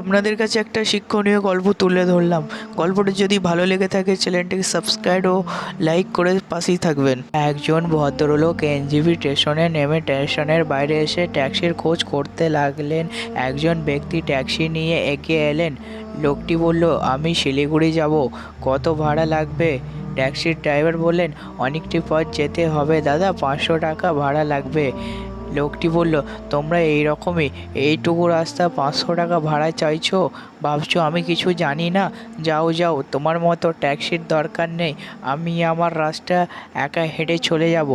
আপনাদের কাছে একটা শিক্ষণীয় গল্প তুলে ধরলাম। গল্পটা যদি ভালো লেগে থাকে চ্যানেলটিকে সাবস্ক্রাইব ও লাইক করে পাশেই থাকবেন। একজন ভদ্রলোক এনজেপি স্টেশনে নেমে স্টেশনের বাইরে এসে ট্যাক্সির খোঁজ করতে লাগলেন। একজন ব্যক্তি ট্যাক্সি নিয়ে এগিয়ে এলেন। লোকটি বলল, আমি শিলিগুড়ি যাব, কত ভাড়া লাগবে? ট্যাক্সির ড্রাইভার বললেন, অনেকটি পথ যেতে হবে দাদা, 500 টাকা ভাড়া লাগবে। লোকটি বলল, তোমরা এইটুকু রাস্তা 500 টাকা ভাড়া চাইছো? ভাবছো আমি কিছু জানি না? যাও যাও, তোমার মতো ট্যাক্সির দরকার নেই, আমি আমার রাস্তা একা হেঁটে চলে যাব।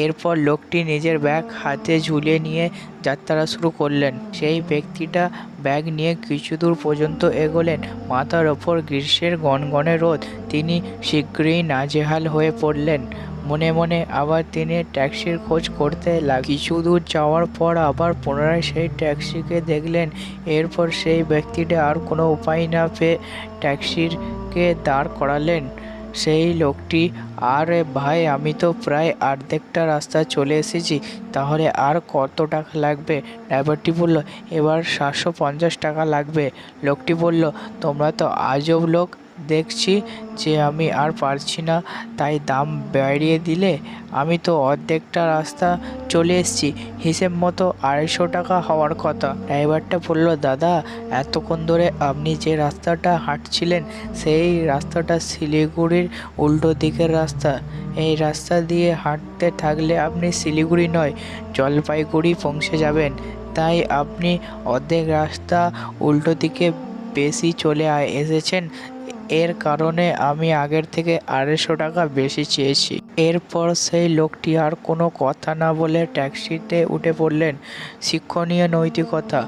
এরপর লোকটি নিজের ব্যাগ হাতে ঝুলিয়ে নিয়ে যাত্রা শুরু করলেন। সেই ব্যক্তিটা ব্যাগ নিয়ে কিছু দূর পর্যন্ত এগোলেন। মাথার ওপর গ্রীষ্মের গনগনে রোদ। তিনি শীঘ্রই নাজেহাল হয়ে পড়লেন। মনে মনে আবার তিনি ট্যাক্সির খোঁজ করতে কিছু দূর যাওয়ার পর আবার পুনরায় সেই ট্যাক্সিকে দেখলেন। এরপর সেই ব্যক্তিটা আর কোনো উপায় না পেয়ে ট্যাক্সিকে দাঁড় করালেন। সেই লোকটি, আরে ভাই, আমি তো প্রায় অর্ধেকটা রাস্তা চলে এসেছি, তাহলে আর কত টাকা লাগবে? ড্রাইভারটি বলল, এবার 750 টাকা লাগবে। লোকটি বলল, তোমরা তো আজব লোক, দেখছি যে আমি আর পারছি না, তাই দাম বাড়িয়ে দিলে। আমি তো অর্ধেকটা রাস্তা চলে এসেছি, হিসেব মতো 250 টাকা হওয়ার কথা। ড্রাইভারটা বলল, দাদা, এতক্ষণ ধরে আপনি যে রাস্তাটা হাঁটছিলেন সেই রাস্তাটা শিলিগুড়ির উল্টো দিকের রাস্তা। এই রাস্তা দিয়ে হাঁটতে থাকলে আপনি শিলিগুড়ি নয়, জলপাইগুড়ি পৌঁছে যাবেন। তাই আপনি অর্ধেক রাস্তা উল্টো দিকে বেশি চলে এসেছেন, এর কারণে আমি আগের থেকে 250 টাকা বেশি চেয়েছি। এরপর সেই লোকটি আর কোনো কথা না বলে ট্যাক্সিতে উঠে পড়লেন। শিক্ষণীয় নৈতিকতা: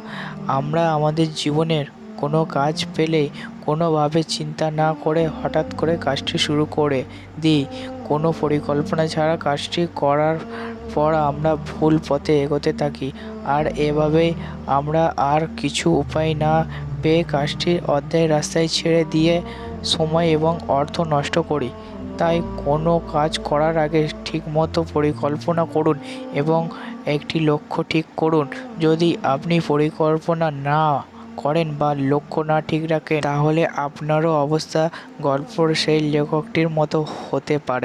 আমরা আমাদের জীবনের কোনো কাজ পেলেই কোনোভাবে চিন্তা না করে হঠাৎ করে কাজটি শুরু করে দিই। কোনো পরিকল্পনা ছাড়া কাজটি করার পর আমরা ভুল পথে এগোতে থাকি, আর এভাবেই আমরা আর কিছু উপায় না পেয়ে কাজটি অর্ধেক রাস্তায় ছেড়ে দিয়ে সময় এবং অর্থ নষ্ট করি। তাই কোনো কাজ করার আগে ঠিকমতো পরিকল্পনা করুন এবং একটি লক্ষ্য ঠিক করুন। যদি আপনি পরিকল্পনা না করেন বা লক্ষ্য না ঠিক রাখেন, তাহলে আপনারও অবস্থা গল্পের সেই লেখকটির মতো হতে পারে।